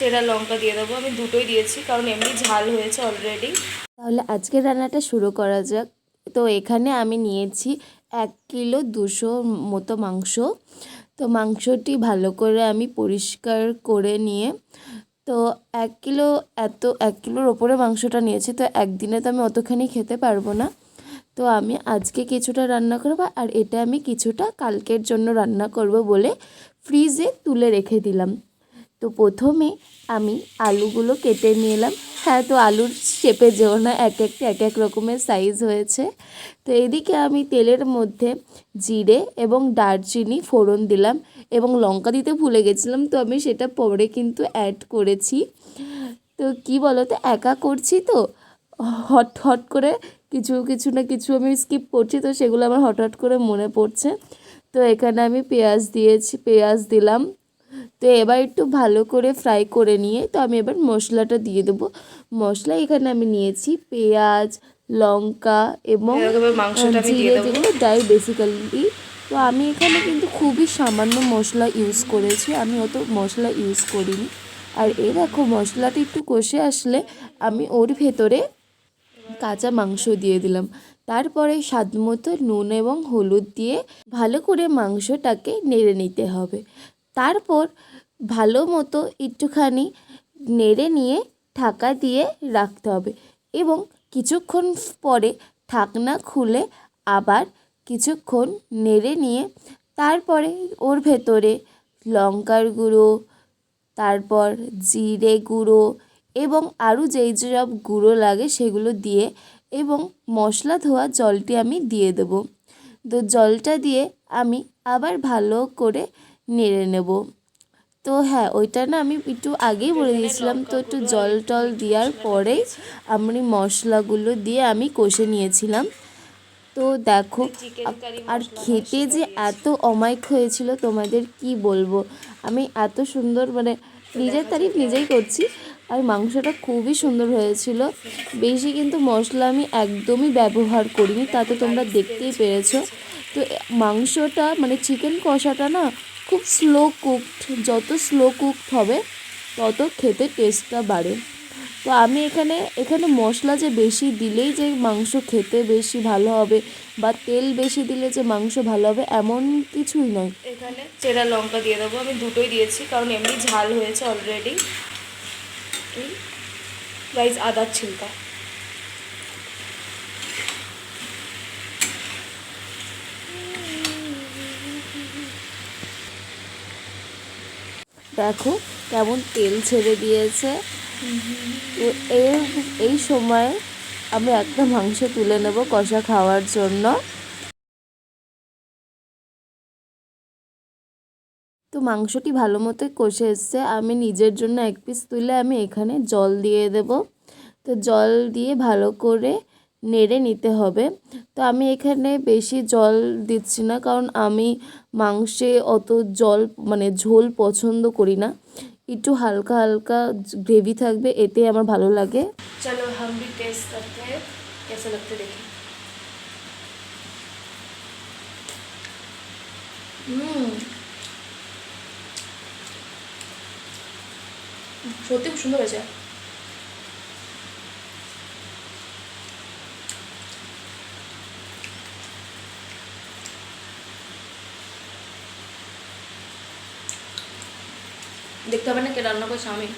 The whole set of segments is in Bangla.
চেরা লঙ্কা দিয়ে দেবো। আমি দুটোই দিয়েছি কারণ এমনি ঝাল হয়েছে অলরেডি। তাহলে আজকের রান্নাটা শুরু করা যাক। তো এখানে আমি নিয়েছি 1 কিলো 200 মতো মাংস। তো মাংসটি ভালো করে আমি পরিষ্কার করে নিয়ে, তো 1 কিলো, 1 কিলোর ওপরে মাংসটা নিয়েছি, তো একদিনে তো আমি অতখানি খেতে পারবো না। তো আমি আজকে কিছুটা রান্না করবো আর এটা আমি কিছুটা কালকের জন্য রান্না করব বলে ফ্রিজে তুলে রেখে দিলাম। তো প্রথমে আমি আলুগুলো কেটে নিলাম। হ্যাঁ, তো আলুর শেপে যেও না, এক এক রকমের সাইজ হয়েছে। তো এদিকে আমি তেলের মধ্যে জিরে এবং দারচিনি ফোড়ন দিলাম এবং লঙ্কা দিতে ভুলে গেছিলাম, তো আমি সেটা পরে কিন্তু অ্যাড করেছি। তো কি বলো তো, একা করছি তো হট হট করে কিছু না কিছু আমি স্কিপ করছি, তো সেগুলো আমার হঠাৎ করে মনে পড়ছে। তো এখানে আমি পেঁয়াজ দিলাম। তো এবার একটু ভালো করে ফ্রাই করে নিয়ে তো আমি এবার মশলাটা দিয়ে দেবো। মশলা এখানে আমি নিয়েছি পেঁয়াজ, লঙ্কা এবং মাংসটা আমি দিয়ে জিরে, দেবো। যেগুলো দেয় বেসিক্যালি। তো আমি এখানে কিন্তু খুবই সামান্য মশলা ইউজ করেছি, আমি অত মশলা ইউজ করিনি। আর এই দেখো, মশলাটা একটু কষে আসলে আমি ওর ভেতরে কাঁচা মাংস দিয়ে দিলাম। তারপরে স্বাদমতো নুন এবং হলুদ দিয়ে ভালো করে মাংসটাকে নেড়ে নিতে হবে। তারপর ভালো মতো একটুখানি নেড়ে নিয়ে ঢাকা দিয়ে রাখতে হবে এবং কিছুক্ষণ পরে ঢাকনা খুলে আবার কিছুক্ষণ নেড়ে নিয়ে তারপরে ওর ভেতরে লঙ্কার গুঁড়ো, তারপর জিরে গুঁড়ো এবং আরও যেই সব গুঁড়ো লাগে সেগুলো দিয়ে এবং মশলা ধোয়া জলটি আমি দিয়ে দেবো। তো জলটা দিয়ে আমি আবার ভালো করে নেড়ে নেব। তো হ্যাঁ, ওইটা না আমি একটু আগেই বলে দিয়েছিলাম। তো একটু জল টল দেওয়ার পরেই আমি মশলাগুলো দিয়ে আমি কষে নিয়েছিলাম। তো দেখো, আর খেতে যে এত অমায়িক হয়েছিল তোমাদের কি বলবো। আমি এত সুন্দর, মানে নিজের তারিফ নিজেই করছি। আর মাংসটা খুবই সুন্দর হয়েছিল। বেশি কিন্তু মশলা আমি একদমই ব্যবহার করিনি, তা তো তোমরা দেখতেই পেরেছো। তো মাংসটা মানে চিকেন কষাটা না খুব স্লো কুকড, যত স্লো কুকড হবে তত খেতে টেস্টটা বাড়ে। তো আমি এখানে মশলা যে বেশি দিলেই যে মাংস খেতে বেশি ভালো হবে বা তেল বেশি দিলে যে মাংস ভালো হবে এমন কিছুই নয়। এখানে চেরা লঙ্কা দিয়ে দেবো। আমি দুটোই দিয়েছি কারণ এমনি ঝাল হয়েছে অলরেডি। গাইস, আদার ছিলকা। দেখো কেমন তেল ছেড়ে দিয়েছে। তো এই সময় আমি একটা মাংস তুলে নেব কষা খাওয়ার জন্য। তো মাংসটি ভালো মতো কষে এসছে, আমি নিজের জন্য 1 পিস তুলে আমি এখানে জল দিয়ে দেব। তো জল দিয়ে ভালো করে নেড়ে নিতে হবে। তো আমি এখানে বেশি জল দিচ্ছি না, কারণ আমি মাংসে অত জল মানে ঝোল পছন্দ করি না। একটু হালকা হালকা গ্রেভি থাকবে, এতে আমার ভালো লাগে। চলো हम भी टेस्ट करते हैं कैसे लगते देखिए। সত্যি খুব সুন্দর হয়েছে। দেখতে হবে না কে রান্না করছে, আমি।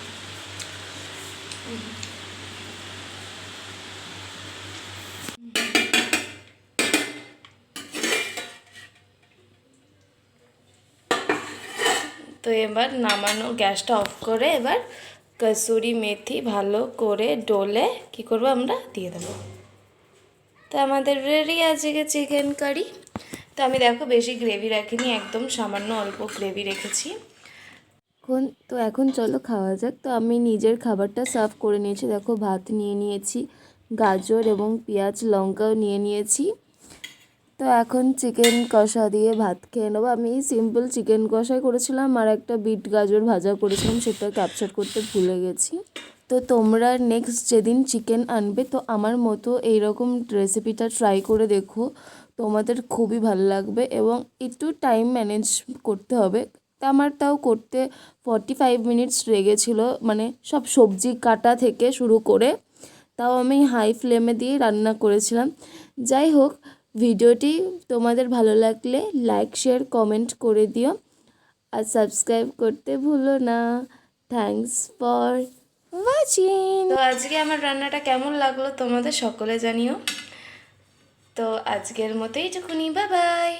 তো এবার নামানো, গ্যাসটা অফ করে এবার কসুরি মেথি ভালো করে ডলে কী করবো আমরা দিয়ে দেবো। তো আমাদের রেডি আজকে চিকেন কারি। তো আমি দেখো বেশি গ্রেভি রাখিনি, একদম সামান্য অল্প গ্রেভি রেখেছি। এখন চলো খাওয়া যাক। তো আমি নিজের খাবারটা সার্ভ করে নিয়েছি। দেখো, ভাত নিয়ে নিয়েছি, গাজর এবং পেঁয়াজ লঙ্কাও নিয়ে নিয়েছি। তো এখন চিকেন কষা দিয়ে ভাত খেয়ে নেবো। আমি সিম্পল চিকেন কষাই করেছিলাম আর একটা বিট গাজর ভাজা করেছিলাম, সেটা ক্যাপচার করতে ভুলে গেছি। তো তোমরা নেক্সট যেদিন চিকেন আনবে তো আমার মতো এইরকম রেসিপিটা ট্রাই করে দেখো, তোমাদের খুবই ভালো লাগবে এবং একটু টাইম ম্যানেজ করতে হবে, তা আমার তাও করতে 45 মিনিটস লেগেছিল, মানে সব সবজি কাটা থেকে শুরু করে। তাও আমি হাই ফ্লেমে দিয়ে রান্না করেছিলাম। যাই হোক, ভিডিওটি তোমাদের ভালো লাগলে লাইক শেয়ার কমেন্ট করে দিও আর সাবস্ক্রাইব করতে ভুলো না। Thanks for watching. তো আজকে আমার রান্নাটা কেমন লাগলো তোমাদের সকলে জানিও। তো আজকের মতো এইটুকুনি, বাই বাই।